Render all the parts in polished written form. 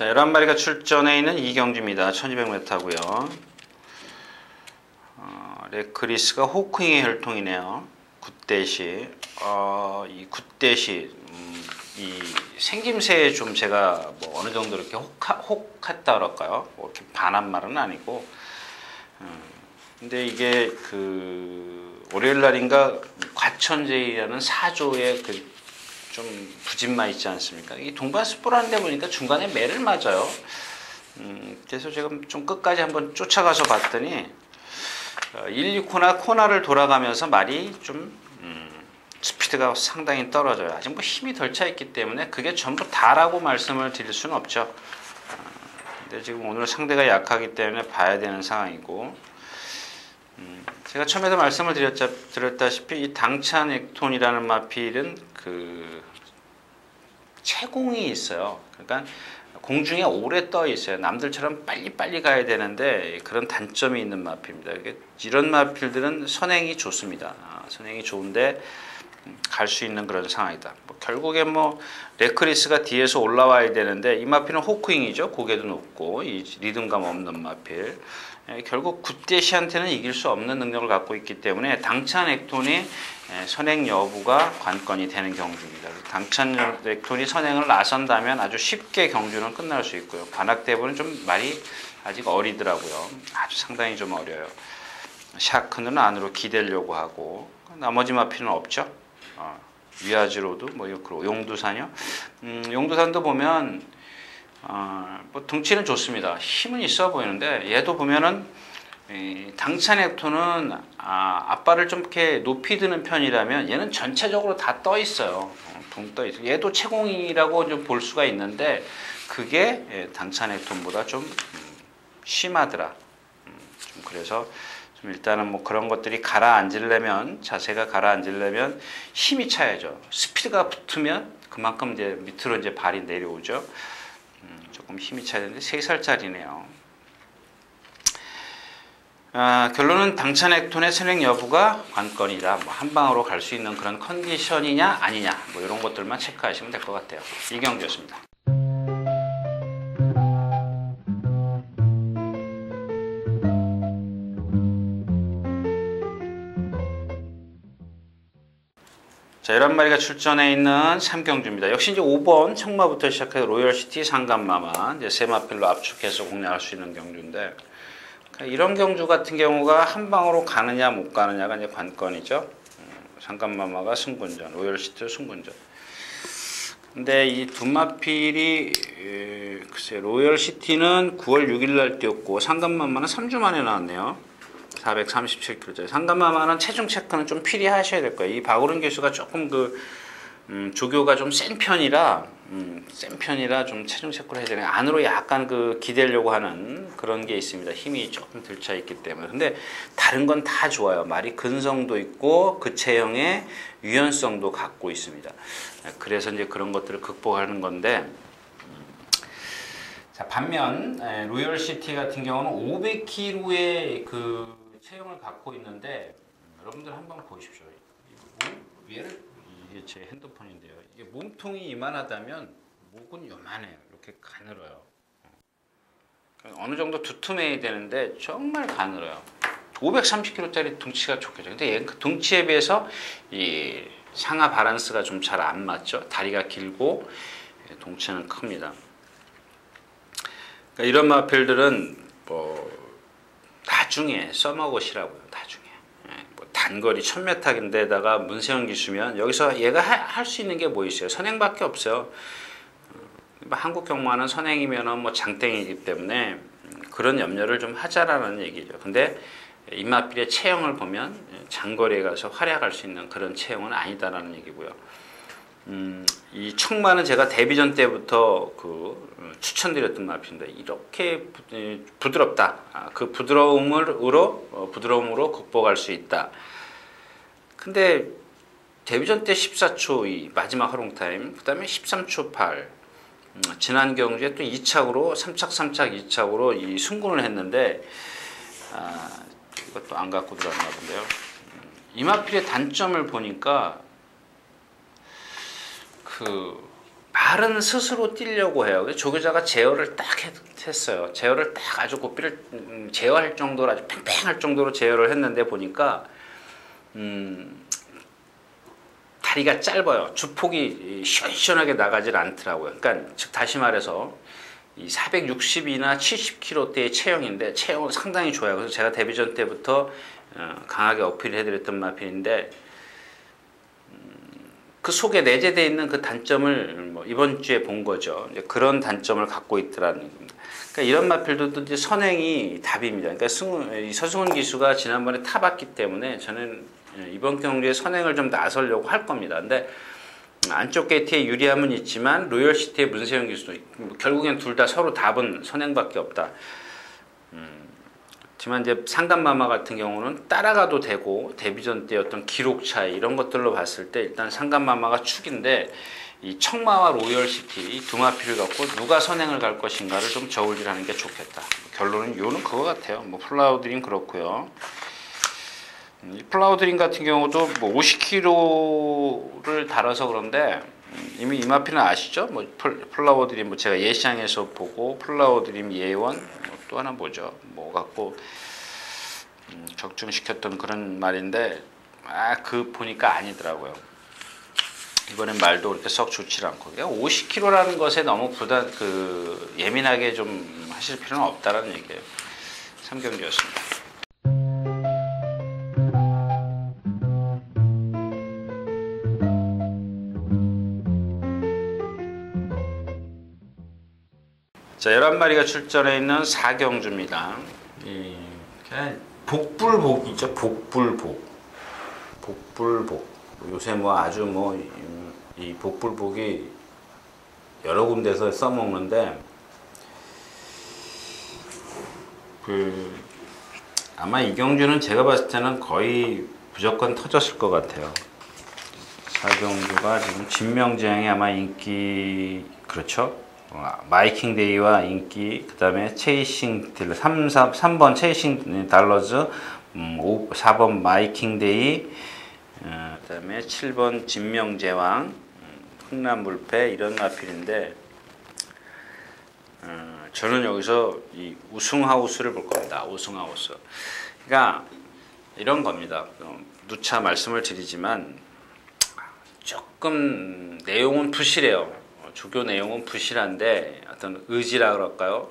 자, 11마리가 출전해 있는 이경주입니다. 1200m고요. 레크리스가 호크잉의 혈통이네요. 굿대시. 이 굿대시, 이 생김새에 좀 제가 뭐 어느 정도 이렇게 혹했다 그럴까요? 뭐 이렇게 반한 말은 아니고. 근데 이게 그 월요일 날인가 과천제이라는 사조의 그 좀 부진마 있지 않습니까? 이 동반스포라는 데 보니까 중간에 매를 맞아요. 그래서 제가 좀 끝까지 한번 쫓아가서 봤더니 1, 2코나 코나를 돌아가면서 말이 좀 스피드가 상당히 떨어져요. 아직 뭐 힘이 덜 차 있기 때문에 그게 전부 다라고 말씀을 드릴 수는 없죠. 근데 지금 오늘 상대가 약하기 때문에 봐야 되는 상황이고, 제가 처음에도 말씀을 드렸다시피 이 당찬 액톤이라는 마필은 그 채공이 있어요. 그러니까 공중에 오래 떠 있어요. 남들처럼 빨리빨리 가야 되는데 그런 단점이 있는 마필입니다. 이런 마필들은 선행이 좋습니다. 선행이 좋은데 갈 수 있는 그런 상황이다. 결국에 레크리스가 뒤에서 올라와야 되는데 이 마필은 호크잉이죠. 고개도 높고 이 리듬감 없는 마필. 결국 굿대시한테는 이길 수 없는 능력을 갖고 있기 때문에 당찬 액톤이 선행 여부가 관건이 되는 경주입니다. 당찬 액톤이 선행을 나선다면 아주 쉽게 경주는 끝날 수 있고요. 관악대부는 좀 말이 아직 어리더라고요. 아주 상당히 좀 어려요. 샤크는 안으로 기대려고 하고, 나머지 마필은 없죠. 위아지로도 용두산이요. 용두산도 보면 등치는 좋습니다. 힘은 있어 보이는데 얘도 보면은 당찬 액톤은 앞발을 좀 이렇게 높이 드는 편이라면 얘는 전체적으로 다 떠 있어요. 붕 떠 있어요. 얘도 채공이라고 좀 볼 수가 있는데 그게 당찬 액톤보다 좀 심하더라. 좀 그래서 좀 일단은 그런 것들이 가라앉으려면, 자세가 가라앉으려면 힘이 차야죠. 스피드가 붙으면 그만큼 이제 밑으로 이제 발이 내려오죠. 조금 힘이 차야 되는데 3살짜리네요. 결론은 당찬 액톤의 선행 여부가 관건이다. 한 방으로 갈 수 있는 그런 컨디션이냐 아니냐, 이런 것들만 체크하시면 될 것 같아요. 이경주였습니다. 자, 11마리가 출전해 있는 3경주입니다. 역시 이제 5번 청마부터 시작해서 로열시티, 상감마마, 이제 세 마필로 압축해서 공략할 수 있는 경주인데, 이런 경주 같은 경우가 한 방으로 가느냐 못 가느냐가 이제 관건이죠. 상감마마가 승분전, 로열시티 승분전. 근데 이 두 마필이 글쎄, 로열시티는 9월 6일 날 뛰었고 상감마마는 3주 만에 나왔네요. 437kg짜리. 상감마마는 체중 체크는 좀 필히 하셔야 될 거예요. 이 박오른 교수가 조금 조교가 좀 센 편이라 좀 체중 체크를 해야 되는, 안으로 약간 기대려고 하는 그런 게 있습니다. 힘이 조금 들쳐 있기 때문에. 근데 다른 건 다 좋아요. 말이 근성도 있고 그 체형의 유연성도 갖고 있습니다. 그래서 이제 그런 것들을 극복하는 건데, 자, 반면 로열시티 같은 경우는 500kg의 그 체형을 갖고 있는데, 여러분들 한번 보십시오. 얘를, 이게 제 핸드폰인데요. 이게 몸통이 이만하다면 목은 요만해요. 이렇게 가늘어요. 어느 정도 두툼해야 되는데 정말 가늘어요. 530kg짜리 덩치가 좋겠죠. 근데 얘는 그 덩치에 비해서 이 상하 바란스가 좀 잘 안 맞죠. 다리가 길고 덩치는 큽니다. 그러니까 이런 마필들은 나중에 써먹으시라고요. 나중에 단거리 1000m인데다가 문세영 기수면 여기서 얘가 할 수 있는 게 뭐 있어요? 선행밖에 없어요. 한국 경마는 선행이면 장땡이기 때문에 그런 염려를 좀 하자라는 얘기죠. 근데 이 마필의 체형을 보면 장거리에 가서 활약할 수 있는 그런 체형은 아니다라는 얘기고요. 이 청마는 제가 데뷔전 때부터 추천드렸던 마필인데 이렇게 부드럽다. 그 부드러움으로 극복할 수 있다. 근데 데뷔전 때 14초 2 마지막 허롱타임, 그 다음에 13초 8, 지난 경주에 또 2착으로 3착 2착으로 이 승군을 했는데 이것도 안 갖고 들어왔나 본데요. 이마필의 단점을 보니까 알은 스스로 뛰려고 해요. 그래서 조교자가 제어를 딱 했어요. 제어를 딱 아주 고삐를 제어할 정도로 아주 팽팽할 정도로 제어를 했는데 보니까 다리가 짧아요. 주폭이 시원시원하게 나가질 않더라고요. 그러니까 즉 다시 말해서 이 460이나 70kg대의 체형인데 체형은 상당히 좋아요. 그래서 제가 데뷔전 때부터 강하게 어필을 해드렸던 마필인데 그 속에 내재되어 있는 그 단점을 뭐 이번 주에 본 거죠. 이제 그런 단점을 갖고 있더라는 겁니다. 그러니까 이런 마필들도 이제 선행이 답입니다. 그러니까 서승훈 기수가 지난번에 타봤기 때문에 저는 이번 경주에 선행을 좀 나서려고 할 겁니다. 근데 안쪽 게이트에 유리함은 있지만 로열시티의 문세영 기수도 결국엔 둘 다 서로 답은 선행밖에 없다. 하지만 이제 상간마마 같은 경우는 따라가도 되고 데뷔전 때 어떤 기록 차이 이런 것들로 봤을 때 일단 상간마마가 축인데 이 청마와 로열시티 이 두 마필을 갖고 누가 선행을 갈 것인가를 좀 저울질하는 게 좋겠다. 결론은 요는 그거 같아요. 뭐 플라우드림 그렇고요. 이 플라우드림 같은 경우도 뭐 50kg를 달아서 그런데 이미 이 마필은 아시죠? 뭐 플라워드림 뭐 제가 예시장에서 보고 플라워드림 예원 또 하나 뭐죠? 뭐 갖고 적중시켰던 그런 말인데 그 보니까 아니더라고요. 이번엔 말도 그렇게 썩 좋지 않고 50kg라는 것에 너무 예민하게 좀 하실 필요는 없다라는 얘기예요. 3경기였습니다. 자, 11마리가 출전해 있는 4경주입니다. 복불복이죠. 복불복. 요새 뭐 아주 이 복불복이 여러 군데서 써먹는데, 아마 이 경주는 제가 봤을 때는 거의 무조건 터졌을 것 같아요. 4경주가 지금 진명재앙이 아마 인기, 그렇죠? 마이킹 데이와 인기, 그 다음에 체이싱 딜러 3번 체이싱 달러즈, 4번 마이킹 데이, 그 다음에 7번 진명제왕, 흥남불패 이런 마필인데 저는 여기서 이 우승하우스를 볼 겁니다. 우승하우스. 그러니까 이런 겁니다. 누차 말씀을 드리지만 조금 내용은 부실해요. 조교 내용은 부실한데 어떤 의지라 그럴까요?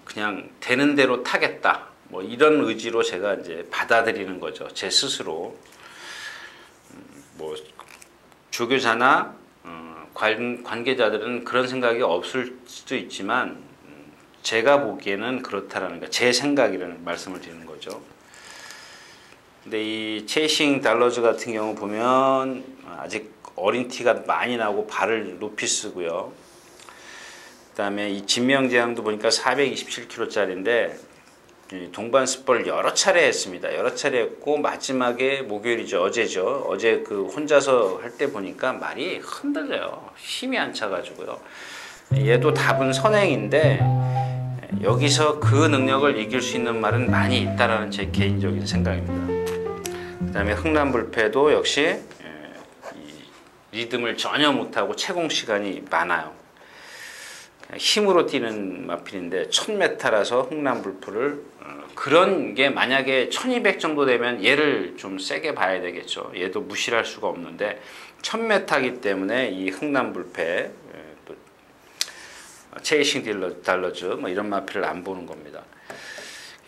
그냥 되는 대로 타겠다. 뭐 이런 의지로 제가 이제 받아들이는 거죠. 제 스스로. 뭐 조교자나 관계자들은 그런 생각이 없을 수도 있지만 제가 보기에는 그렇다라는 거, 제 생각이라는 말씀을 드리는 거죠. 근데 이 체이싱 달러즈 같은 경우 보면 아직 어린 티가 많이 나고 발을 높이 쓰고요. 그 다음에 이 진명제왕도 보니까 427kg짜리인데 동반 스포를 여러 차례 했습니다. 여러 차례 했고 마지막에 목요일이죠. 어제죠. 어제 그 혼자서 할 때 보니까 말이 흔들려요. 힘이 안 차가지고요. 얘도 답은 선행인데 여기서 그 능력을 이길 수 있는 말은 많이 있다라는 제 개인적인 생각입니다. 그 다음에 흥남불패도 역시 리듬을 전혀 못하고 채공 시간이 많아요. 힘으로 뛰는 마필인데 1000m라서 흥남불패를 그런 게 만약에 1200 정도 되면 얘를 좀 세게 봐야 되겠죠. 얘도 무시할 수가 없는데 1000m이기 때문에 이 흥남불패 또 체이싱 달러즈 뭐 이런 마필을 안 보는 겁니다.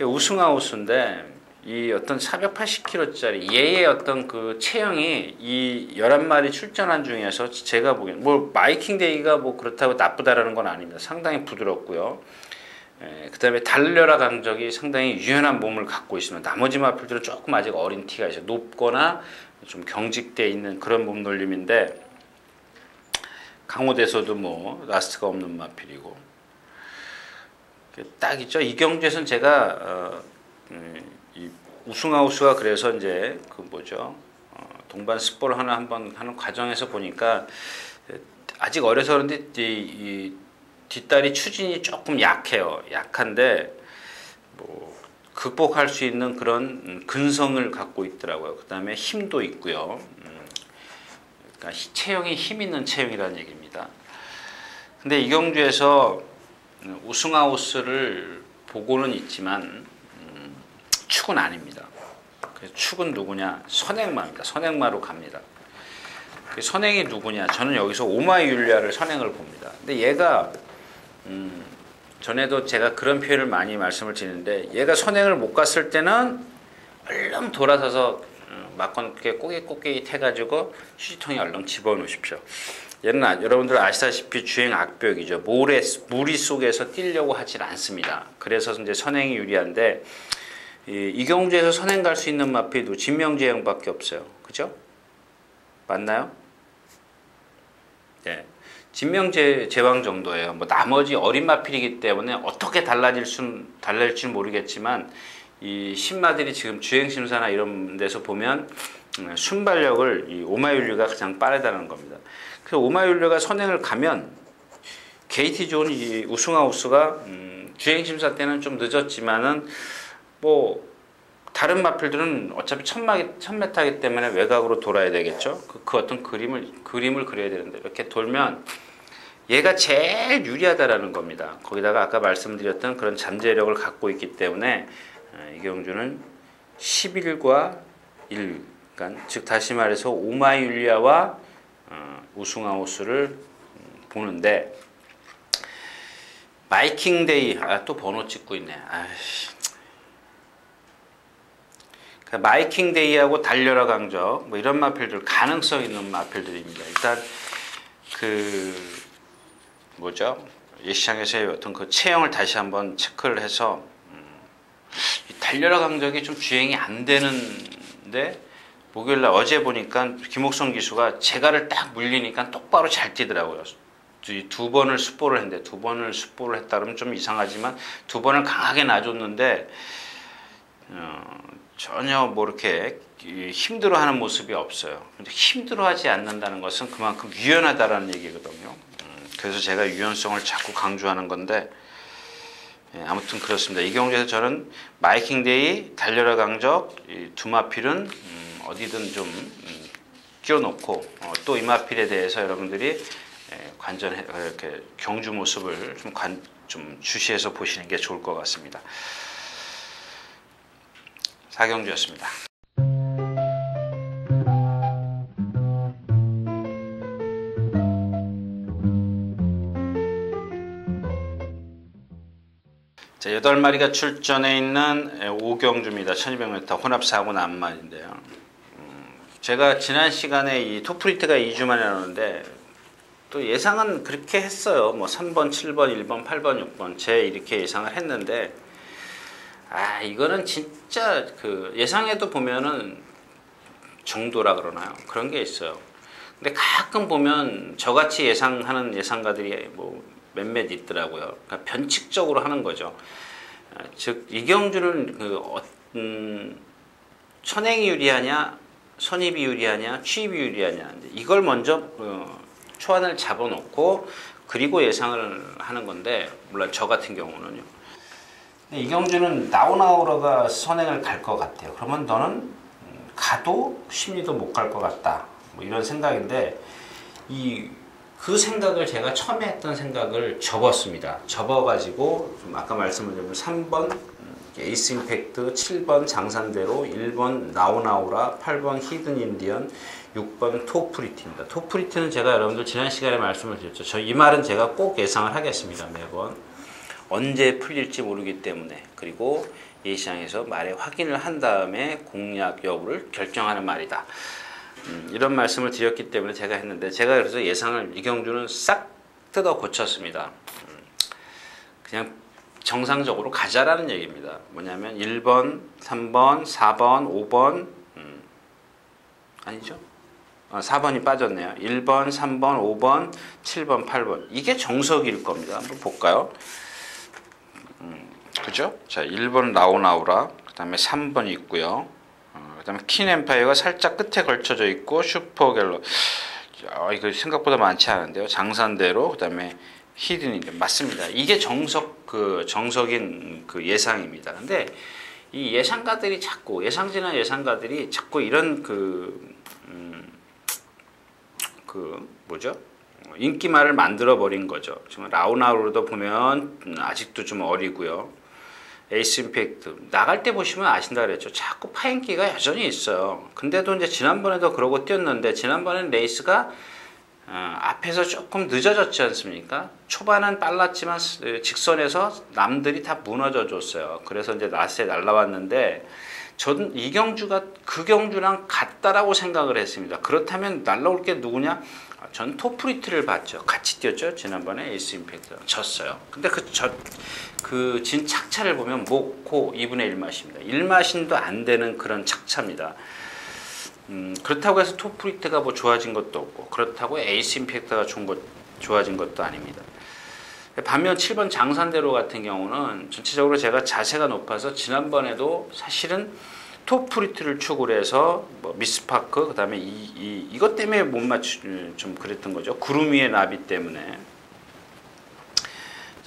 우승아우스인데 이 어떤 480kg짜리 얘의 어떤 그 체형이 이 11마리 출전한 중에서 제가 보기엔 뭐 마이킹 데이가 뭐 그렇다고 나쁘다라는 건 아닙니다. 상당히 부드럽고요. 그 다음에 달려라 강적이 상당히 유연한 몸을 갖고 있으면 나머지 마필들은 조금 아직 어린 티가 있어요. 높거나 좀 경직되어 있는 그런 몸놀림인데 강호대에서도 뭐 라스트가 없는 마필이고 딱 있죠. 이 경주에서는 제가 이 우승하우스가 그래서 이제 그 뭐죠 동반 스포를 한번 하는 과정에서 보니까 아직 어려서 그런데 이 뒷다리 추진이 조금 약해요. 약한데 뭐 극복할 수 있는 그런 근성을 갖고 있더라고요. 그 다음에 힘도 있고요. 그러니까 체형이 힘 있는 체형이라는 얘기입니다. 근데 이경주에서 우승아우스를 보고는 있지만 축은 아닙니다. 그래서 축은 누구냐? 선행마입니다. 선행마로 갑니다. 그 선행이 누구냐? 저는 여기서 오마이율리아를 선행을 봅니다. 근데 얘가 전에도 제가 그런 표현을 많이 말씀을 드리는데, 얘가 선행을 못 갔을 때는 얼른 돌아서서 막건게 꼬깃꼬깃 해가지고 휴지통에 얼른 집어넣으십시오. 얘는 여러분들 아시다시피 주행 악벽이죠. 무리 속에서 뛰려고 하질 않습니다. 그래서 이제 선행이 유리한데, 이경주에서 선행 갈 수 있는 마필도 진명제형밖에 없어요. 그죠? 맞나요? 네. 진명제왕 정도예요. 뭐 나머지 어린 마필이기 때문에 어떻게 달라질지 모르겠지만, 이 신마들이 지금 주행심사나 이런 데서 보면 순발력을 이 오마이율리가 가장 빠르다는 겁니다. 그래서 오마이율리가 선행을 가면 게이티 존 이 우승아우스가 주행심사 때는 좀 늦었지만은 뭐 다른 마필들은 어차피 1000m이기 때문에 외곽으로 돌아야 되겠죠. 그 어떤 그림을 그려야 되는데, 이렇게 돌면 얘가 제일 유리하다라는 겁니다. 거기다가 아까 말씀드렸던 그런 잠재력을 갖고 있기 때문에 이경주는 11과 1, 그러니까 즉 다시 말해서 오마이율리아와 우승아우스를 보는데, 마이킹데이, 또 번호 찍고 있네. 마이킹데이하고 달려라 강적, 뭐 이런 마필들, 가능성 있는 마필들입니다. 일단 예시장에서의 어떤 그 체형을 다시 한번 체크를 해서 달려라 강적이 좀 주행이 안 되는데, 목요일날 어제 보니까 김옥성 기수가 제가를 딱 물리니까 똑바로 잘 뛰더라고요. 두 번을 습보를 했는데, 두 번을 습보를 했다 그러면 좀 이상하지만 두 번을 강하게 놔줬는데 전혀 뭐 이렇게 힘들어하는 모습이 없어요. 근데 힘들어하지 않는다는 것은 그만큼 유연하다라는 얘기거든요. 그래서 제가 유연성을 자꾸 강조하는 건데, 아무튼 그렇습니다. 이경주에서 저는 마이킹데이, 달려라 강적, 이 두 마필은 어디든 좀 끼워놓고, 또 이 마필에 대해서 여러분들이 이렇게 경주 모습을 좀 주시해서 보시는 게 좋을 것 같습니다. 사경주였습니다. 자, 8마리가 출전해 있는 오경주입니다. 1200m 혼합 4구 남만인데요. 제가 지난 시간에 이 토프리트가 2주 만에 나오는데, 또 예상은 그렇게 했어요. 뭐 3번, 7번, 1번, 8번, 6번 제 이렇게 예상을 했는데, 이거는 진짜 그 예상에도 보면은 정도라 그러나요? 그런 게 있어요. 근데 가끔 보면 저같이 예상하는 예상가들이 뭐 몇몇 있더라고요. 그러니까 변칙적으로 하는 거죠. 즉 이경주는 선행이 유리하냐, 선입이 유리하냐, 취입이 유리하냐, 이걸 먼저 초안을 잡아놓고 그리고 예상을 하는 건데, 물론 저 같은 경우는요. 이경주는 나우나우라가 선행을 갈 것 같아요. 그러면 너는 가도 심리도 못 갈 것 같다, 뭐 이런 생각인데, 그 생각을 제가 처음에 했던 생각을 접었습니다. 접어가지고 아까 말씀을 드린 3번 에이스 임팩트, 7번 장산대로, 1번 나우나우라, 8번 히든 인디언, 6번 토프리티입니다. 토프리티는 제가 여러분들 지난 시간에 말씀을 드렸죠. 이 말은 제가 꼭 예상을 하겠습니다. 매번 언제 풀릴지 모르기 때문에, 그리고 예시장에서 말에 확인을 한 다음에 공략 여부를 결정하는 말이다. 이런 말씀을 드렸기 때문에 제가 했는데, 제가 그래서 예상을 이경주는 싹 뜯어 고쳤습니다. 그냥 정상적으로 가자라는 얘기입니다. 뭐냐면 1번, 3번, 4번, 5번, 아니죠? 4번이 빠졌네요. 1번, 3번, 5번, 7번, 8번. 이게 정석일 겁니다. 한번 볼까요? 그죠? 자, 1번 나우나우라, 그 다음에 3번 있고요. 그 다음에 킨엠파이어가 살짝 끝에 걸쳐져 있고, 슈퍼갤러, 이거 생각보다 많지 않은데요. 장산대로, 그 다음에 히든인데 맞습니다. 이게 정석인 그 예상입니다. 근데 이 예상가들이 자꾸 예상가들이 자꾸 이런 그 뭐죠? 인기말을 만들어 버린 거죠. 지금 라우나우로도 보면 아직도 좀 어리고요. 에이스 임팩트 나갈 때 보시면 아신다 그랬죠. 자꾸 파인기가 여전히 있어요. 근데도 이제 지난번에도 그러고 뛰었는데 지난번엔 레이스가 앞에서 조금 늦어졌지 않습니까? 초반은 빨랐지만 직선에서 남들이 다 무너져 줬어요. 그래서 이제 라스트에 날라왔는데 저는 이 경주가 그 경주랑 같다라고 생각을 했습니다. 그렇다면 날라올 게 누구냐? 전 토프리트를 봤죠. 같이 뛰었죠. 지난번에 에이스 임팩트랑 졌어요. 근데 그 진 착차를 보면 목, 코 2분의 1 맛입니다. 1마신도 안 되는 그런 착차입니다. 그렇다고 해서 토프리트가 뭐 좋아진 것도 없고 그렇다고 에이스 임팩트가 좋아진 것도 아닙니다. 반면 7번 장산대로 같은 경우는 전체적으로 제가 자세가 높아서 지난번에도 사실은 토프리트를 축으로 해서 뭐 미스파크 그다음에 이것 때문에 못 좀 그랬던 거죠. 구름 위의 나비 때문에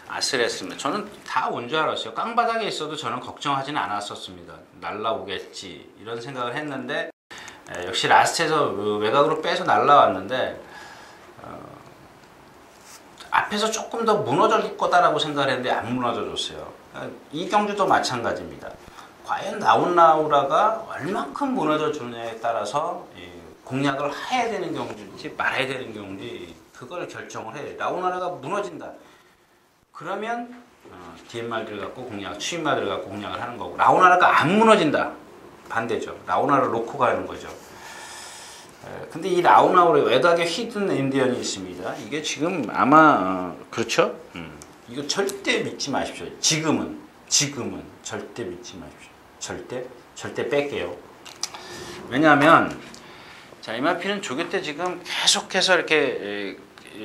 아슬했습니다. 저는 다 온 줄 알았어요. 깡바닥에 있어도 저는 걱정하지는 않았었습니다. 날라오겠지 이런 생각을 했는데 역시 라스트에서 외곽으로 빼서 날라왔는데 앞에서 조금 더 무너져 줄 거다라고 생각을 했는데 안 무너져 줬어요. 이 경주도 마찬가지입니다. 과연 나훈나우라가 얼만큼 무너져 주느냐에 따라서 공략을 해야 되는 경주인지 말아야 되는 경주인지 그걸 결정을 해요. 나훈나우라가 무너진다. 그러면 DMR들 갖고 공략, 추임마들 갖고 공략을 하는 거고 나훈나우라가 안 무너진다. 반대죠. 나훈나우라를 놓고 가는 거죠. 근데 이 나훈나우라의 외곽에 히든 인디언이 있습니다. 이게 지금 아마 그렇죠? 이거 절대 믿지 마십시오. 지금은 절대 믿지 마십시오. 절대 뺄게요. 왜냐하면 자 이마피는 조교 때 지금 계속해서 이렇게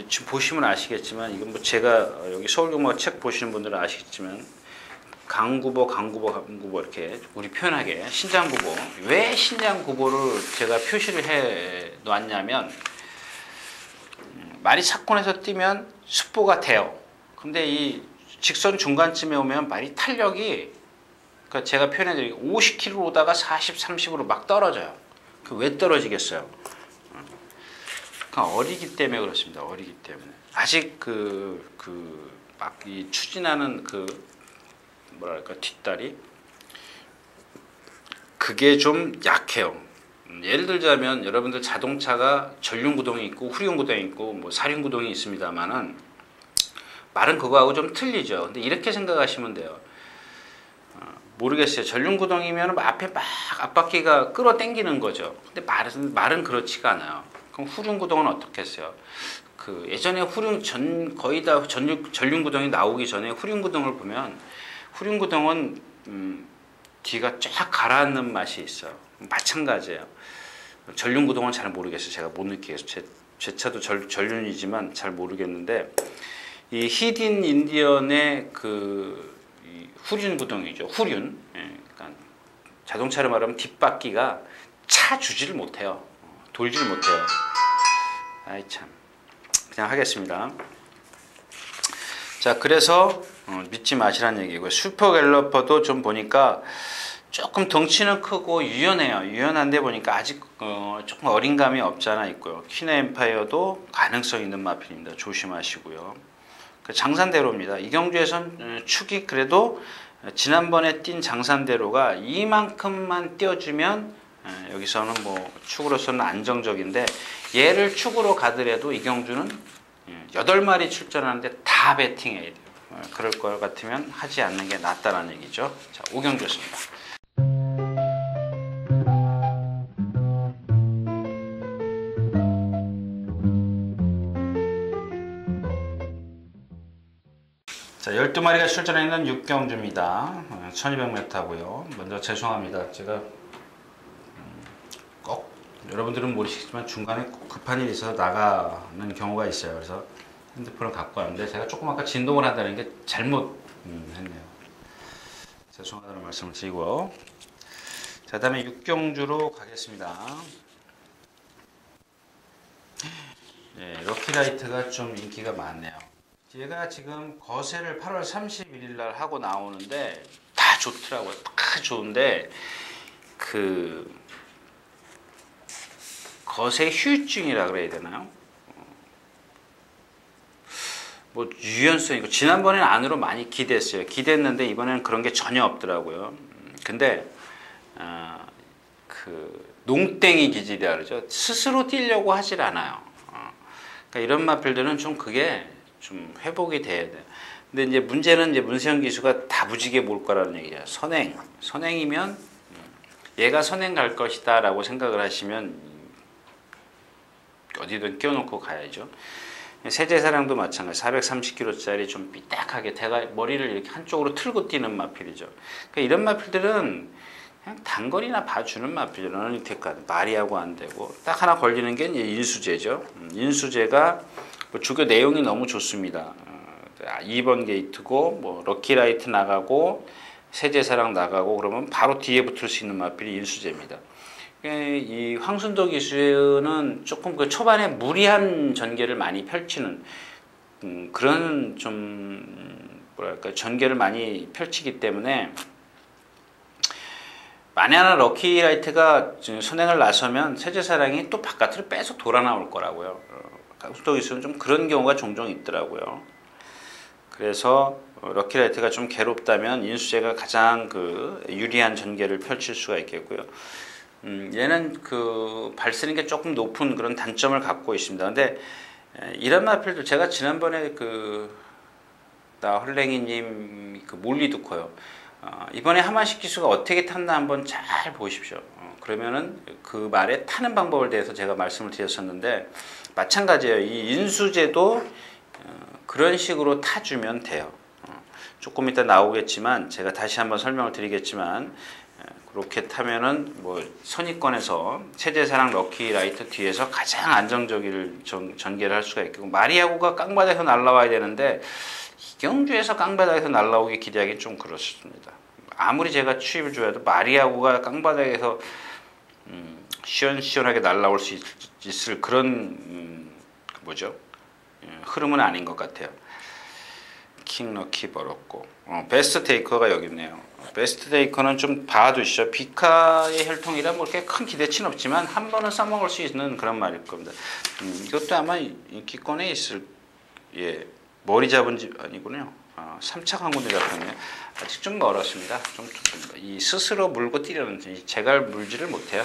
지금 보시면 아시겠지만 이건 뭐 제가 여기 서울경마 책 보시는 분들은 아시겠지만 강구보 이렇게 우리 표현하게 신장구보 왜 신장구보를 제가 표시를 해 놓았냐면 말이 사건에서 뛰면 습보가 돼요. 근데 이 직선 중간쯤에 오면 말이 탄력이 그러니까 제가 표현해 드리기 50km 오다가 40, 30으로 막 떨어져요. 그 왜 떨어지겠어요? 그러니까 어리기 때문에 그렇습니다. 어리기 때문에 아직 막 이 추진하는 뭐랄까 뒷다리 그게 좀 약해요. 예를 들자면 여러분들 자동차가 전륜구동이 있고 후륜구동이 있고 뭐 사륜구동이 있습니다만은 말은 그거하고 좀 틀리죠. 근데 이렇게 생각하시면 돼요. 모르겠어요. 전륜구동이면 앞에 막 앞바퀴가 끌어당기는 거죠. 근데 말은 그렇지가 않아요. 그럼 후륜구동은 어떻게 했어요? 예전에 거의 다 전륜구동이 나오기 전에 후륜구동을 보면 후륜구동은 뒤가 쫙 가라앉는 맛이 있어요. 마찬가지예요. 전륜구동은 잘 모르겠어요. 제가 못 느끼겠어요. 제 차도 전륜이지만 잘 모르겠는데 이 히든 인디언의 이 후륜구동이죠. 후륜. 그러니까 자동차로 말하면 뒷바퀴가 차 주지를 못해요. 돌지를 못해요. 아이 참. 그냥 하겠습니다. 자, 그래서 믿지 마시라는 얘기고요. 슈퍼갤러퍼도 좀 보니까 조금 덩치는 크고 유연해요. 유연한데 보니까 아직 조금 어린 감이 없지 않아 있고요. 퀸 엠파이어도 가능성 있는 마필입니다. 조심하시고요. 장산대로입니다. 이 경주에선 축이 그래도 지난번에 뛴 장산대로가 이만큼만 띄워주면 여기서는 뭐 축으로서는 안정적인데 얘를 축으로 가더라도 이 경주는 8마리 출전하는데 다 배팅해야 돼요. 그럴 것 같으면 하지 않는 게 낫다는 얘기죠. 자, 5경주였습니다. 자, 12마리가 출전해 있는 6경주입니다. 1200m고요. 먼저 죄송합니다. 제가 꼭 여러분들은 모르시겠지만 중간에 급한 일이 있어서 나가는 경우가 있어요. 그래서 핸드폰을 갖고 왔는데 제가 조금 아까 진동을 한다는 게 잘못 했네요. 죄송하다는 말씀을 드리고요. 자, 다음에 6경주로 가겠습니다. 네, 럭키라이트가 좀 인기가 많네요. 얘가 지금 거세를 8월 31일 날 하고 나오는데 다 좋더라고요. 다 좋은데 거세 후유증이라 그래야 되나요? 뭐 유연성이고 지난번에는 안으로 많이 기대했어요. 기대했는데 이번에는 그런 게 전혀 없더라고요. 근데 그 농땡이 기질이라 그러죠. 스스로 뛰려고 하질 않아요. 그러니까 이런 마필들은 좀 그게 좀 회복이 돼야 돼. 근데 이제 문제는 이제 문세영 기수가 다부지게 몰 거라는 얘기야. 선행이면 얘가 선행 갈 것이다라고 생각을 하시면 어디든 끼워놓고 가야죠. 세제사랑도 마찬가지. 430kg짜리 좀 삐딱하게 머리를 이렇게 한쪽으로 틀고 뛰는 마필이죠. 그러니까 이런 마필들은 그냥 단거리나 봐주는 마필이죠. 러닝테크가 말이하고 안 되고 딱 하나 걸리는 게 이제 인수제죠. 인수제가 뭐 주교 내용이 너무 좋습니다. 2번 게이트고 뭐 럭키라이트 나가고 세제사랑 나가고 그러면 바로 뒤에 붙을 수 있는 마필이 인수제입니다. 이 황순도 기수는 조금 그 초반에 무리한 전개를 많이 펼치는 그런 좀 뭐랄까 전개를 많이 펼치기 때문에 만약에 럭키라이트가 선행을 나서면 세제사랑이 또 바깥으로 빼서 돌아 나올 거라고요. 황순도 기수는 좀 그런 경우가 종종 있더라고요. 그래서 럭키라이트가 좀 괴롭다면 인수제가 가장 그 유리한 전개를 펼칠 수가 있겠고요. 얘는 그 발 쓰는 게 조금 높은 그런 단점을 갖고 있습니다. 근데 이런 마필도 제가 지난번에 나 헐랭이님 그 몰리 듣고요. 이번에 하만식 기수가 어떻게 탔나 한번 잘 보십시오. 그러면은 그 말에 타는 방법에 대해서 제가 말씀을 드렸었는데 마찬가지예요. 이 인수제도 그런 식으로 타주면 돼요. 조금 이따 나오겠지만 제가 다시 한번 설명을 드리겠지만 그렇게 타면은 뭐 선입권에서 세제사랑 럭키라이트 뒤에서 가장 안정적인 전개를 할 수가 있고 마리아고가 깡바닥에서 날라와야 되는데 이경주에서 깡바닥에서 날라오기 기대하기 좀 그렇습니다. 아무리 제가 추입을 줘도 마리아고가 깡바닥에서 시원시원하게 날라올 수 있을 그런 뭐죠? 흐름은 아닌 것 같아요. 킹럭키 벌었고 베스트 테이커가 여기 있네요. 베스트 테이커는 좀 봐두시죠. 비카의 혈통이라 뭐 그렇게 큰 기대치는 없지만 한 번은 써먹을 수 있는 그런 말일 겁니다. 이것도 아마 인기권에 있을 머리 잡은 집 아니군요. 3차 한 군데 잡혔네요. 아직 좀 멀었습니다. 이 스스로 물고 뛰려는 제가 물지를 못해요.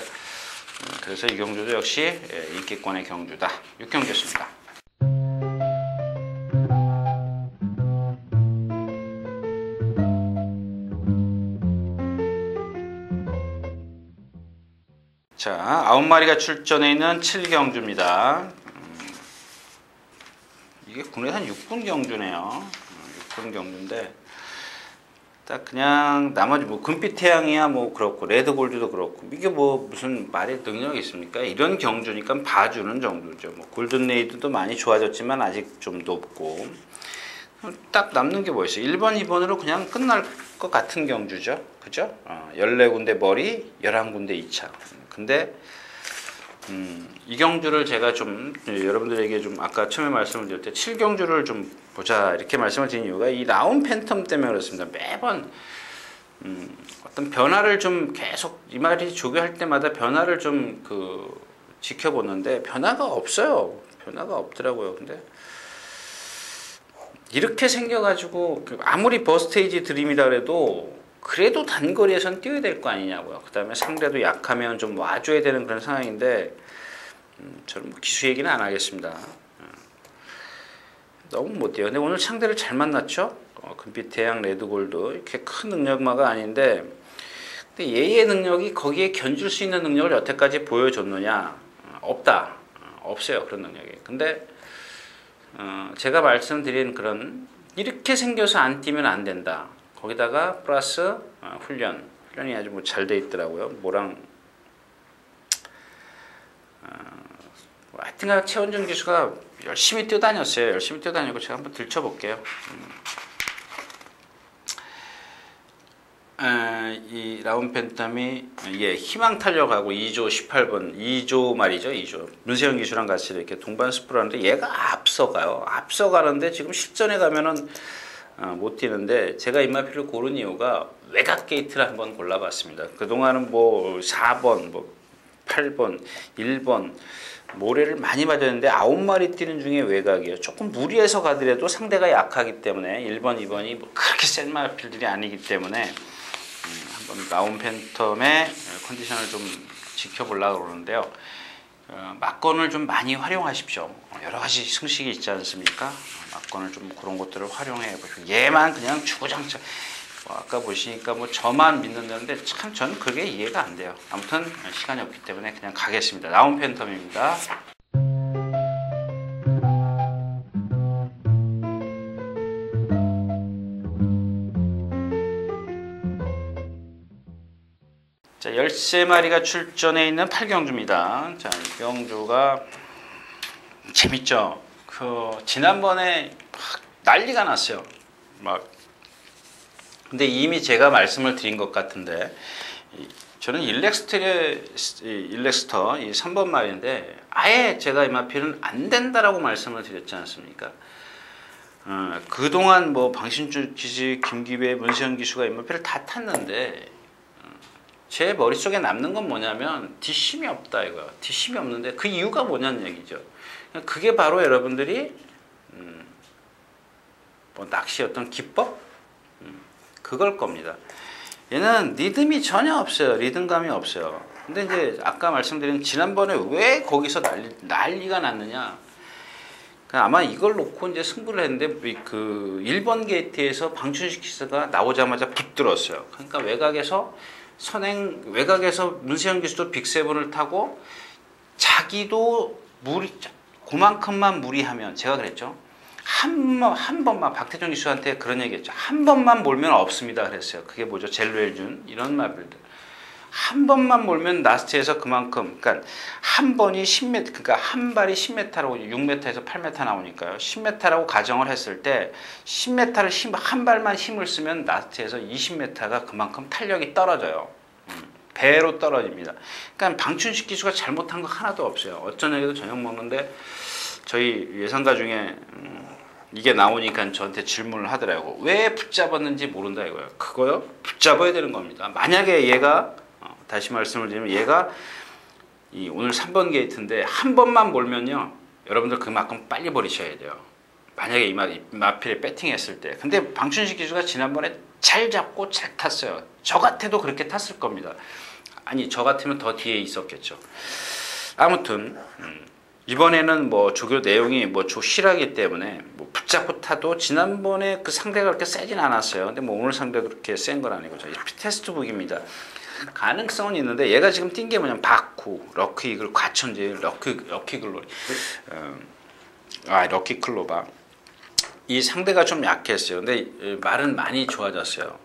그래서 이 경주도 역시 인기권의 경주다. 6경주였습니다. 자, 9마리가 출전해 있는 7경주입니다. 이게 국내산 6분 경주네요. 6분 경주인데 딱 그냥 나머지 뭐 금빛 태양이야 뭐 그렇고 레드골드도 그렇고 이게 뭐 무슨 말의 능력이 있습니까? 이런 경주니까 봐주는 정도죠. 뭐 골든레이드도 많이 좋아졌지만 아직 좀 높고 딱 남는 게 뭐 있어요? 1번, 2번으로 그냥 끝날 것 같은 경주죠. 그죠? 14군데 머리, 11군데 2차. 근데 이 경주를 제가 좀 여러분들에게 좀 아까 처음에 말씀을 드릴 때 7경주를 좀 보자 이렇게 말씀을 드린 이유가 이 라운 팬텀 때문에 그렇습니다. 매번 어떤 변화를 좀 계속 이 말이 조교할 때마다 변화를 좀 지켜보는데 변화가 없어요. 변화가 없더라고요. 근데 이렇게 생겨가지고 아무리 버스테이지 드림이라 그래도 단거리에선 뛰어야 될 거 아니냐고요. 그 다음에 상대도 약하면 좀 와줘야 되는 그런 상황인데 저는 뭐 기수 얘기는 안 하겠습니다. 너무 못 뛰어요. 근데 오늘 상대를 잘 만났죠. 금빛 태양 레드골드 이렇게 큰 능력마가 아닌데 근데 얘의 능력이 거기에 견줄 수 있는 능력을 여태까지 보여줬느냐? 없다. 없어요. 그런 능력이. 근데 제가 말씀드린 그런 이렇게 생겨서 안 뛰면 안 된다. 거기다가 플러스 훈련이 아주 뭐 잘 돼 있더라고요. 뭐랑 하여튼간 최원정 기수가 열심히 뛰어다녔어요. 열심히 뛰어다니고 제가 한번 들춰볼게요. 이 라운 팬텀이 희망 탄력하고 2조 18번 2조 말이죠. 2조 문세영 기수랑 같이 이렇게 동반 스프를 하는데 얘가 앞서가요. 앞서가는데 지금 실전에 가면은 못 뛰는데 제가 임마필을 고른 이유가 외곽 게이트를 한번 골라봤습니다. 그동안은 뭐 4번, 뭐 8번, 1번 모래를 많이 맞았는데 9마리 뛰는 중에 외곽이에요. 조금 무리해서 가더라도 상대가 약하기 때문에 1번, 2번이 뭐 그렇게 센 마필들이 아니기 때문에 한번 라운 팬텀의 컨디션을 좀 지켜보려고 그러는데요. 막건을 좀 많이 활용하십시오. 여러 가지 승식이 있지 않습니까? 막건을 좀 그런 것들을 활용해 보시고 얘만 그냥 주구장창 아까 보시니까 뭐 저만 믿는다는데 참 저는 그게 이해가 안 돼요. 아무튼 시간이 없기 때문에 그냥 가겠습니다. 라운 팬텀입니다. 자, 13마리가 출전해 있는 8경주입니다. 자, 이 경주가 재밌죠? 지난번에 난리가 났어요. 근데 이미 제가 말씀을 드린 것 같은데, 저는 일렉스터 이 3번 말인데, 아예 제가 이 마필은 안 된다라고 말씀을 드렸지 않습니까? 그동안 뭐 방신주 기지, 김기배, 문세현 기수가 이 마필을 다 탔는데, 제 머릿속에 남는 건 뭐냐면 뒷심이 없다 이거야. 뒷심이 없는데 그 이유가 뭐냐는 얘기죠. 그게 바로 여러분들이 뭐 낚시 어떤 기법? 그걸 겁니다. 얘는 리듬이 전혀 없어요. 리듬감이 없어요. 근데 이제 아까 말씀드린 지난번에 왜 거기서 난리가 났느냐? 아마 이걸 놓고 이제 승부를 했는데 그 1번 게이트에서 방춘식 기수가 나오자마자 붙들었어요. 그러니까 외곽에서 문세영 기수도 빅세븐을 타고 자기도 그만큼만 무리하면 제가 그랬죠. 한 번만 박태종 기수한테 그런 얘기했죠. 한 번만 몰면 없습니다 그랬어요. 그게 뭐죠? 젤루엘준 이런 마필들. 한 번만 몰면 라스트에서 그만큼 그러니까 한 번이 10m 그러니까 한 발이 10m라고 6m에서 8m 나오니까요. 10m라고 가정을 했을 때 10m를 한 발만 힘을 쓰면 라스트에서 20m가 그만큼 탄력이 떨어져요. 배로 떨어집니다. 그러니까 방춘식 기수가 잘못한 거 하나도 없어요. 어쩌냐기도 저녁 먹는데 저희 예상가 중에 이게 나오니까 저한테 질문을 하더라고요. 왜 붙잡았는지 모른다 이거예요. 그거요? 붙잡아야 되는 겁니다. 만약에 얘가 다시 말씀을 드리면 얘가 오늘 3번 게이트인데 한 번만 몰면요. 여러분들 그만큼 빨리 버리셔야 돼요. 만약에 이 마필에 배팅했을 때. 근데 방춘식 기수가 지난번에 잘 잡고 잘 탔어요. 저 같아도 그렇게 탔을 겁니다. 아니 저 같으면 더 뒤에 있었겠죠. 아무튼 이번에는 뭐 조교 내용이 뭐 실하기 때문에 뭐 붙잡고 타도 지난번에 그 상대가 그렇게 세진 않았어요. 근데 뭐 오늘 상대도 그렇게 센 건 아니고 테스트북입니다. 가능성은 있는데 얘가 지금 뛴 게 뭐냐면 바쿠, 럭키 이글, 과천지, 럭키 글로리, 럭키 클로바 이 상대가 좀 약했어요. 근데 말은 많이 좋아졌어요.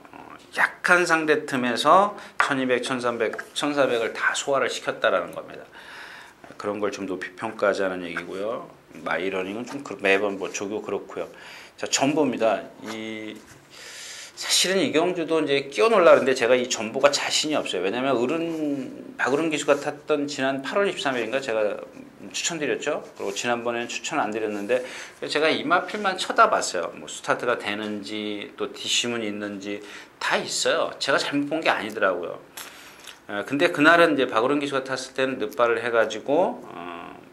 약한 상대 틈에서 1200, 1300, 1400을 다 소화를 시켰다라는 겁니다. 그런 걸 좀 높이 평가하자는 얘기고요. 마이러닝은 좀 매번 뭐 조교 그렇고요. 자, 전보입니다. 사실은 이경주도 이제 끼워 놓으려는데 제가 이 전보가 자신이 없어요. 왜냐면 박으른 기수가 탔던 지난 8월 23일인가 제가 추천드렸죠. 그리고 지난번에는 추천 안 드렸는데 제가 이 마필만 쳐다봤어요. 뭐 스타트가 되는지 또 뒷심은 있는지 다 있어요. 제가 잘못 본 게 아니더라고요. 근데 그날은 이제 박으른 기수가 탔을 때는 늦발을 해가지고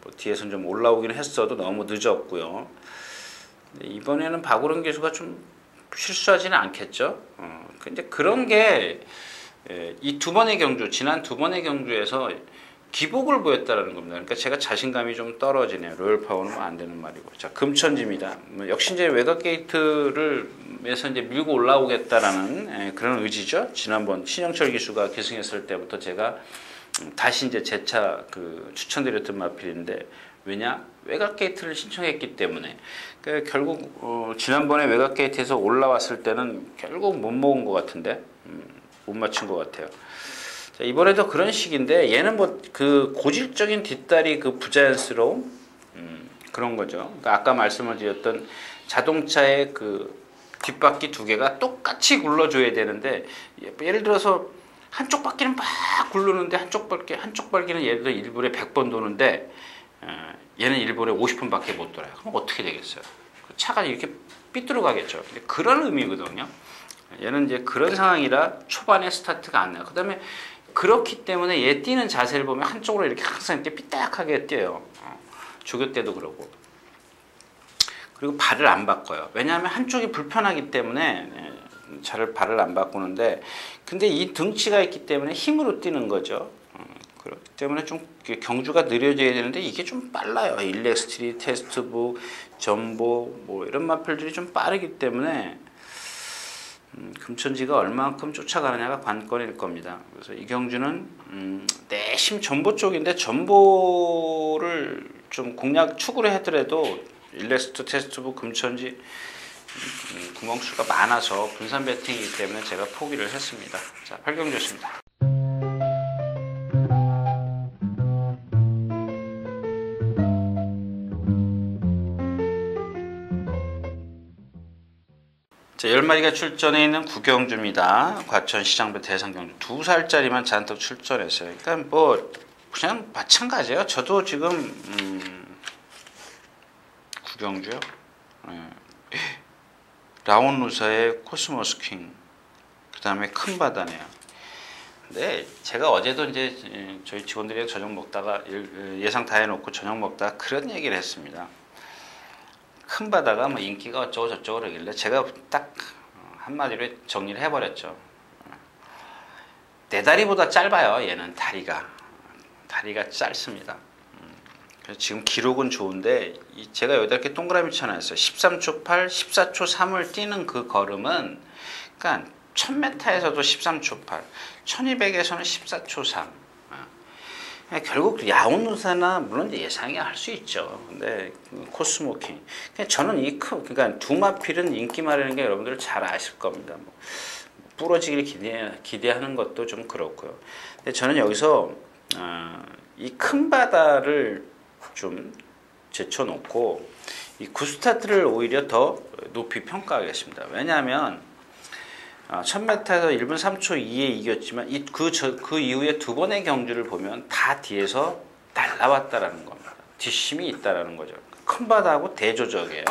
뭐 뒤에서는 좀 올라오긴 했어도 너무 늦었고요. 이번에는 박으른 기수가 좀 실수하지는 않겠죠. 근데 그런 게 이 두 번의 경주, 지난 두 번의 경주에서 기복을 보였다라는 겁니다. 그러니까 제가 자신감이 좀 떨어지네요. 로열 파워는 뭐 안 되는 말이고. 자, 금천지입니다. 역시 이제 외곽 게이트를 에서 이제 밀고 올라오겠다라는 그런 의지죠. 지난번 신영철 기수가 계승했을 때부터 제가 다시 이제 재차 추천드렸던 마필인데 왜냐? 외곽 게이트를 신청했기 때문에. 그러니까 결국 지난번에 외곽 게이트에서 올라왔을 때는 결국 못 먹은 것 같은데 못 맞춘 것 같아요. 자, 이번에도 그런 식인데 얘는 뭐 고질적인 뒷다리 부자연스러움 그런 거죠. 그러니까 아까 말씀을 드렸던 자동차의 뒷바퀴 두 개가 똑같이 굴러줘야 되는데 예를 들어서 한쪽 바퀴는 막 굴르는데 한쪽 바퀴는 예를 들어 1분에 100번 도는데 얘는 1분에 50분밖에 못 돌아요. 그럼 어떻게 되겠어요? 차가 이렇게 삐뚤어 가겠죠. 그런 의미거든요. 얘는 이제 그런 상황이라 초반에 스타트가 안 나요. 그 다음에 그렇기 때문에 얘 뛰는 자세를 보면 한쪽으로 이렇게 항상 이렇게 삐딱하게 뛰어요. 조교 때도 그러고. 그리고 발을 안 바꿔요. 왜냐하면 한쪽이 불편하기 때문에 잘 발을 안 바꾸는데, 근데 이 등치가 있기 때문에 힘으로 뛰는 거죠. 그렇기 때문에 좀 경주가 느려져야 되는데 이게 좀 빨라요. 일렉스트리, 테스트북, 전보 뭐 이런 마필들이 좀 빠르기 때문에 금천지가 얼마만큼 쫓아가느냐가 관건일 겁니다. 그래서 이 경주는 내심 전보 쪽인데 전보를 좀 공략 축으로 해더라도 일렉스트, 테스트북, 금천지 구멍수가 많아서 분산 배팅이기 때문에 제가 포기를 했습니다. 자, 8경주였습니다. 자, 10마리가 출전해 있는 구경주입니다. 과천시장배 대상경주 2살짜리만 잔뜩 출전했어요. 그러니까 뭐 그냥 마찬가지예요. 저도 지금 구경주요. 라온루사의 코스모스킹, 그 다음에 큰 바다네요. 근데 제가 어제도 이제 저희 직원들이랑 저녁 먹다가 예상 다 해놓고 저녁 먹다가 그런 얘기를 했습니다. 큰 바다가 뭐 인기가 어쩌고 저쩌고 그러길래 제가 딱 한마디로 정리를 해버렸죠. 내 다리보다 짧아요. 얘는 다리가 짧습니다. 그래서 지금 기록은 좋은데 제가 여기다 이렇게 동그라미 쳐놨어요. 13초 8, 14초 3을 뛰는 그 걸음은, 그러니까 1000m에서도 13초 8, 1200에서는 14초 3. 결국 야온루사나 물론 예상이 할 수 있죠. 근데 코스모킹, 저는 그러니까 두마필은 인기말이라는 게 여러분들 잘 아실 겁니다. 뭐 부러지기를 기대하는 것도 좀 그렇고요. 근데 저는 여기서 이 큰 바다를 좀 제쳐놓고 이 구스타트를 오히려 더 높이 평가하겠습니다. 왜냐하면 1000m에서 1분 3초 2에 이겼지만 그 이후에 두 번의 경주를 보면 다 뒤에서 날라왔다라는 겁니다. 뒷심이 있다라는 거죠. 큰 바다하고 대조적이에요.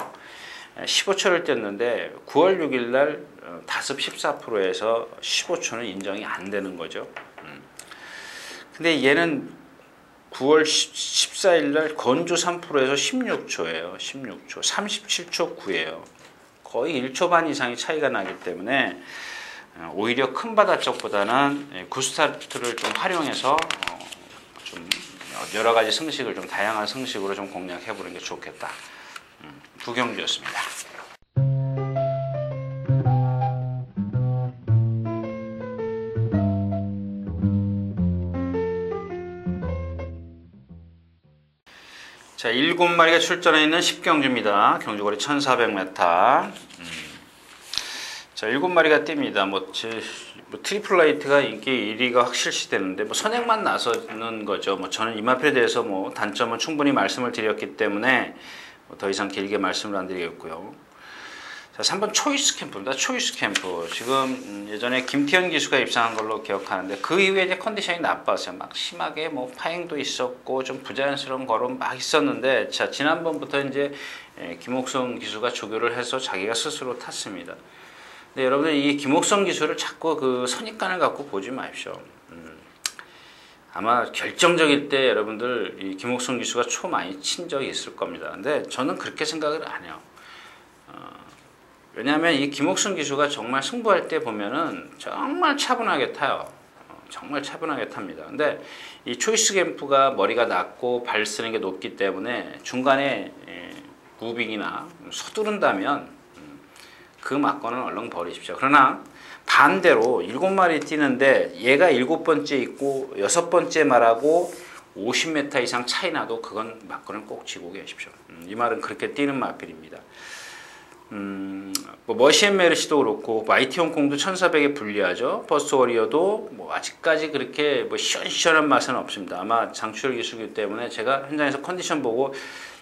15초를 뛰었는데 9월 6일 날 다습 14%에서 15초는 인정이 안 되는 거죠. 근데 얘는 9월 14일 날 건조 3%에서 16초예요. 16초. 37초 9예요. 거의 1초 반 이상의 차이가 나기 때문에 오히려 큰 바다 쪽보다는 구스타트를 좀 활용해서 좀 여러 가지 승식을 좀 다양한 승식으로 좀 공략해 보는 게 좋겠다. 구경주였습니다. 자, 7마리가 출전해 있는 10경주입니다. 경주거리 1400m. 자, 7마리가 뜁니다. 뭐 트리플 라이트가 인기 1위가 확실시 되는데 뭐 선행만 나서는 거죠. 뭐 저는 이마필에 대해서 뭐 단점은 충분히 말씀을 드렸기 때문에 더 이상 길게 말씀을 안 드리겠고요. 자, 3번 초이스 캠프입니다. 초이스 캠프. 지금 예전에 김태현 기수가 입상한 걸로 기억하는데 그 이후에 이제 컨디션이 나빴어요. 막 심하게 뭐 파행도 있었고 좀 부자연스러운 걸음 막 있었는데, 자, 지난번부터 이제 김옥성 기수가 조교를 해서 자기가 스스로 탔습니다. 근데 여러분들 이 김옥성 기수를 자꾸 그 선입관을 갖고 보지 마십시오. 아마 결정적일 때 여러분들 이 김옥성 기수가 초 많이 친 적이 있을 겁니다. 근데 저는 그렇게 생각을 안 해요. 왜냐하면 이 김옥성 기수가 정말 승부할 때 보면은 정말 차분하게 타요. 정말 차분하게 탑니다. 근데 이 초이스 캠프가 머리가 낮고 발 쓰는 게 높기 때문에 중간에 무빙이나 서두른다면 그 막건은 얼른 버리십시오. 그러나 반대로 7마리 뛰는데 얘가 7번째 있고 6번째 말하고 50m 이상 차이 나도 그건 막건을 꼭 쥐고 계십시오. 이 말은 그렇게 뛰는 마필입니다. 뭐 머시앤 메르시도 그렇고 마이티 홍콩도 1400에 불리하죠. 버스트 워리어도 뭐 아직까지 그렇게 뭐 시원시원한 맛은 없습니다. 아마 장출혈 기수기 때문에 제가 현장에서 컨디션 보고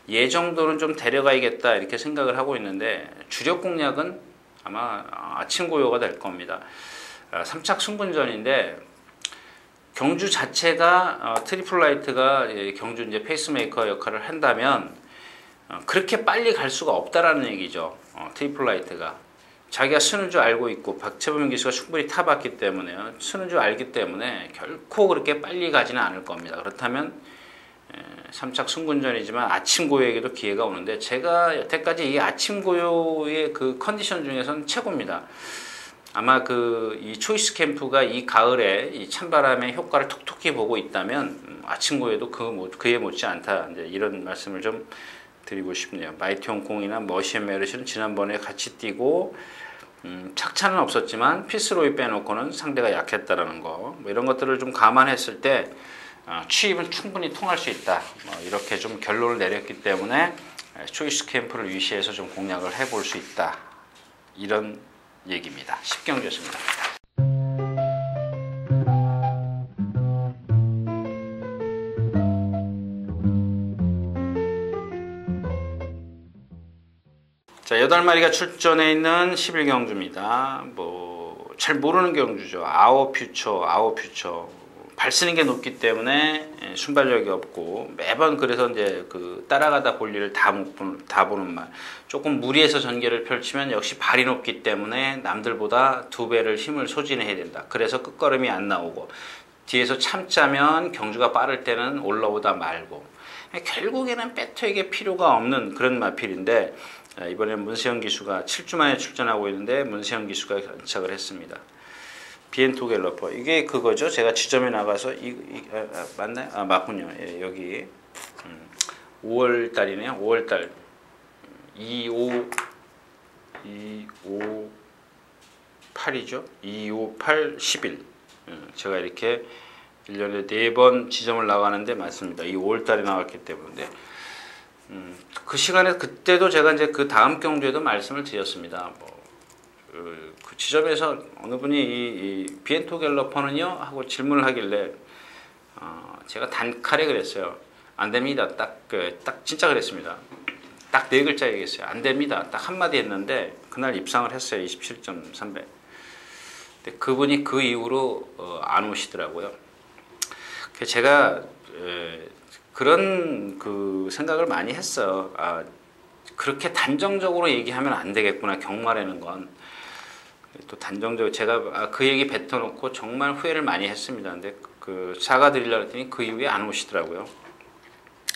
얘 정도는 좀 데려가야겠다 이렇게 생각을 하고 있는데, 주력 공략은 아마 아침 고요가 될 겁니다. 3착 승분전인데 경주 자체가 트리플 라이트가 경주 이제 페이스메이커 역할을 한다면 그렇게 빨리 갈 수가 없다라는 얘기죠. 트리플 라이트가 자기가 쓰는 줄 알고 있고 박재범 기수가 충분히 타봤기 때문에요. 쓰는 줄 알기 때문에 결코 그렇게 빨리 가지는 않을 겁니다. 그렇다면 3착 승군전이지만 아침 고요에게도 기회가 오는데 제가 여태까지 이 아침 고요의 그 컨디션 중에서는 최고입니다. 아마 이 초이스 캠프가 이 가을에 이 찬바람의 효과를 톡톡히 보고 있다면 아침 고요도 그에 못지 않다. 이제 이런 말씀을 좀 드리고 싶네요. 마이티 홍콩이나 머시앤 메르시는 지난번에 같이 뛰고 착차는 없었지만 피스로이 빼놓고는 상대가 약했다라는 거, 뭐 이런 것들을 좀 감안했을 때 취입은 충분히 통할 수 있다. 이렇게 좀 결론을 내렸기 때문에 초이스 캠프를 위시해서 좀 공략을 해볼 수 있다. 이런 얘기입니다. 10경주였습니다. 자, 8마리가 출전해 있는 11경주입니다. 잘 모르는 경주죠. 아오 퓨처. 발 쓰는 게 높기 때문에 순발력이 없고 매번 그래서 이제 따라가다 볼 일을 다 보는 말. 조금 무리해서 전개를 펼치면 역시 발이 높기 때문에 남들보다 2배를 힘을 소진해야 된다. 그래서 끝걸음이 안 나오고 뒤에서 참자면 경주가 빠를 때는 올라오다 말고 결국에는 배터에게 필요가 없는 그런 마필인데 이번에는 문세영 기수가 7주 만에 출전하고 있는데 문세영 기수가 안착을 했습니다. 비엔토 갤러퍼 이게 그거죠. 제가 지점에 나가서 맞나요? 맞군요. 예, 여기 5월 달이네요. 5월 달 8이죠. 258 10일. 제가 이렇게 1년에 4번 지점을 나가는데 맞습니다. 이 5월 달에 나왔기 때문에 그 시간에 그때도 제가 이제 그 다음 경주에도 말씀을 드렸습니다. 그 지점에서 어느 분이 이 비엔토 갤러퍼는요 하고 질문을 하길래 제가 단칼에 그랬어요. 안 됩니다. 딱 진짜 그랬습니다. 딱 4글자 얘기했어요. 안 됩니다. 딱 한마디 했는데 그날 입상을 했어요. 27.300. 근데 그분이 그 이후로 안 오시더라고요. 제가 그런 생각을 많이 했어요. 그렇게 단정적으로 얘기하면 안 되겠구나. 경마라는 건. 또 단정적으로 제가 그 얘기 뱉어놓고 정말 후회를 많이 했습니다. 근데 사과드리려고 했더니 그 이후에 안 오시더라고요.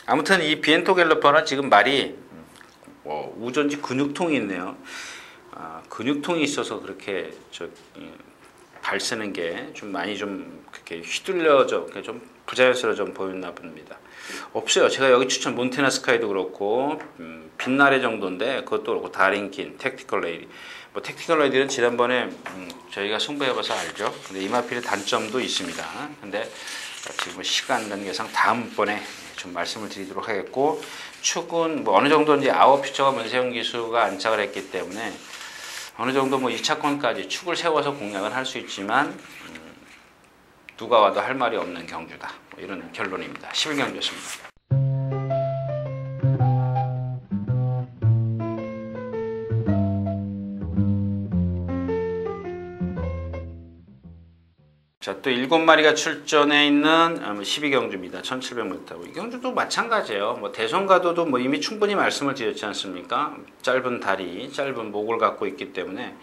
아무튼 이 비엔토 갤러퍼는 지금 말이 우전지 근육통이 있네요. 근육통이 있어서 그렇게 발 쓰는 게 좀 많이 좀 그렇게 휘둘려져 좀 부자연스러워 좀 보였나 봅니다. 없어요. 제가 여기 추천 몬테나 스카이도 그렇고 빛나래 정도인데 그것도 그렇고 다링킨, 택티컬 레이디. 택티컬 레이디는 지난번에 저희가 승부해봐서 알죠. 근데 이마필의 단점도 있습니다. 근데 지금 시간 관계상 다음번에 좀 말씀을 드리도록 하겠고 축은 어느 정도 이제 아웃피처가 문세영 기수가 안착을 했기 때문에 어느 정도 2차권까지 축을 세워서 공략을 할 수 있지만 누가 와도 할 말이 없는 경주다. 이런 결론입니다. 11경주였습니다. 자, 또 7마리가 출전해 있는 12경주입니다. 1700m. 이 경주도 마찬가지예요. 대선가도도 이미 충분히 말씀을 드렸지 않습니까? 짧은 다리, 짧은 목을 갖고 있기 때문에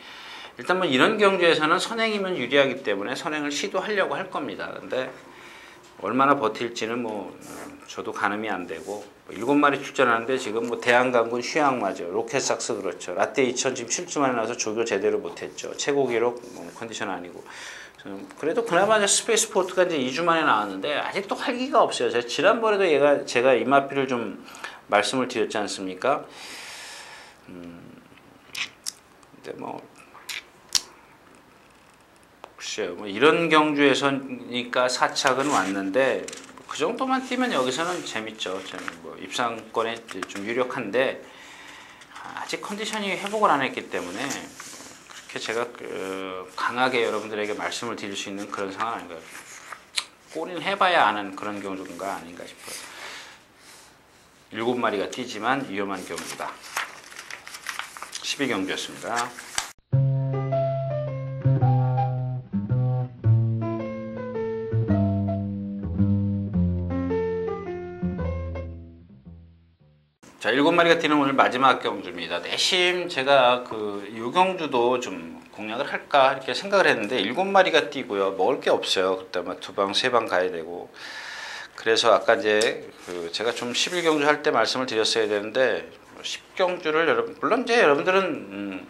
일단 이런 경주에서는 선행이면 유리하기 때문에 선행을 시도하려고 할 겁니다. 근데 얼마나 버틸지는 저도 가늠이 안 되고 7마리 출전하는데 지금 대한강군 휴양마죠. 로켓삭스 그렇죠. 라떼 2000 지금 7주 만에 나와서 조교 제대로 못했죠. 최고 기록 컨디션 아니고. 그래도 그나마 스페이스포트가 이제 2주 만에 나왔는데 아직도 활기가 없어요. 지난번에도 제가 이마피를 좀 말씀을 드렸지 않습니까? 근데 글쎄요. 이런 경주에서니까 4착은 왔는데 그 정도만 뛰면 여기서는 재밌죠. 입상권에 좀 유력한데 아직 컨디션이 회복을 안 했기 때문에 제가 강하게 여러분들에게 말씀을 드릴 수 있는 그런 상황은 아닌가요? 꼬리는 해봐야 아는 그런 경주가 아닌가 싶어요. 7마리가 뛰지만 위험한 경주다. 12경주였습니다. 자, 자, 7마리가 뛰는 오늘 마지막 경주입니다. 내심 제가 요 경주도 좀 공략을 할까 이렇게 생각을 했는데 7마리가 뛰고요. 먹을 게 없어요. 그다음에 2방, 3방 가야 되고. 그래서 아까 이제 제가 좀 11경주 할 때 말씀을 드렸어야 되는데 10경주를 물론 이제 여러분들은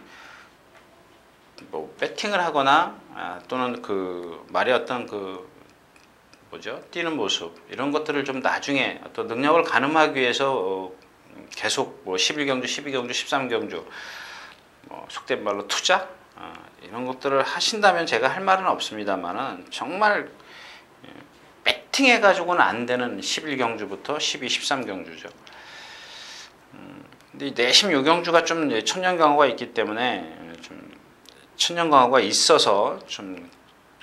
뭐 배팅을 하거나 또는 말의 어떤 뛰는 모습 이런 것들을 좀 나중에 어떤 능력을 가늠하기 위해서 계속 뭐 11경주, 12경주, 13경주 속된 말로 투자 이런 것들을 하신다면 제가 할 말은 없습니다만은 정말 배팅해 가지고는 안 되는 11경주부터 12, 13경주죠. 근데 내심 요경주가 좀 천년강화가 있기 때문에 좀 천년강화가 있어서 좀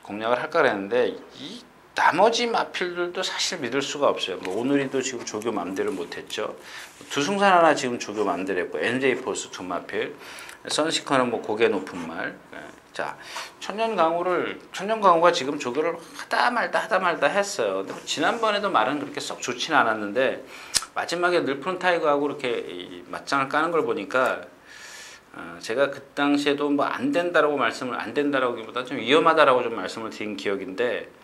공략을 할까 그랬는데 이 나머지 마필들도 사실 믿을 수가 없어요. 뭐 오늘이도 지금 조교 맘대로 못했죠. 두승산 하나 지금 조교 맘대로 했고 NJ 포스 두 마필, 선시커는 뭐 고개 높은 말. 자, 천년강호가 지금 조교를 하다 말다 했어요. 근데 뭐 지난번에도 말은 그렇게 썩 좋지는 않았는데 마지막에 늘푸른 타이거하고 이렇게 맞짱을 까는 걸 보니까 제가 그 당시에도 뭐 안 된다라고기보다 좀 위험하다라고 좀 말씀을 드린 기억인데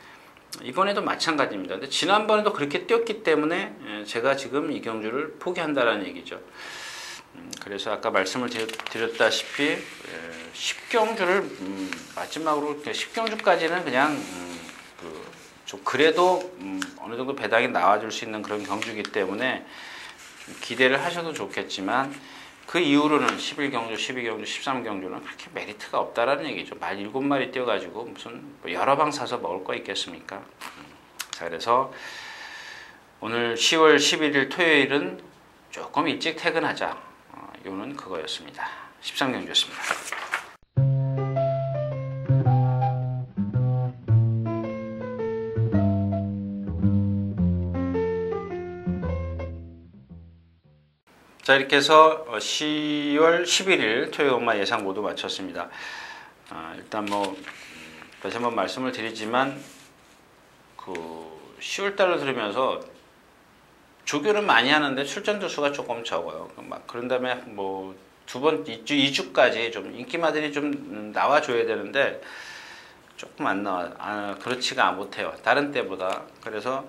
이번에도 마찬가지입니다. 근데 지난번에도 그렇게 뛰었기 때문에 제가 지금 이 경주를 포기한다라는 얘기죠. 그래서 아까 말씀을 드렸다시피 10경주를 마지막으로 10경주까지는 그냥 좀 그래도 어느 정도 배당이 나와줄 수 있는 그런 경주이기 때문에 좀 기대를 하셔도 좋겠지만 그 이후로는 11경주, 12경주, 13경주는 그렇게 메리트가 없다라는 얘기죠. 말 7마리 뛰어가지고 무슨 여러 방 사서 먹을 거 있겠습니까? 자, 그래서 오늘 10월 11일 토요일은 조금 일찍 퇴근하자. 이유는 그거였습니다. 13경주였습니다. 자, 이렇게 해서 10월 11일 토요일 엄마 예상 모두 마쳤습니다. 일단 뭐 다시 한번 말씀을 드리지만 10월 달로 들으면서 조교는 많이 하는데 출전 주수가 조금 적어요. 그런 다음에 뭐 2주까지 좀 인기마들이 좀 나와줘야 되는데 조금 안 나와. 그렇지가 못해요. 다른 때보다. 그래서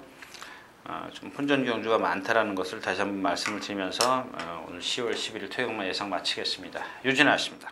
좀 혼전 경주가 많다라는 것을 다시 한번 말씀을 드리면서 오늘 10월 11일 토요일 예상 마치겠습니다. 유진아였습니다.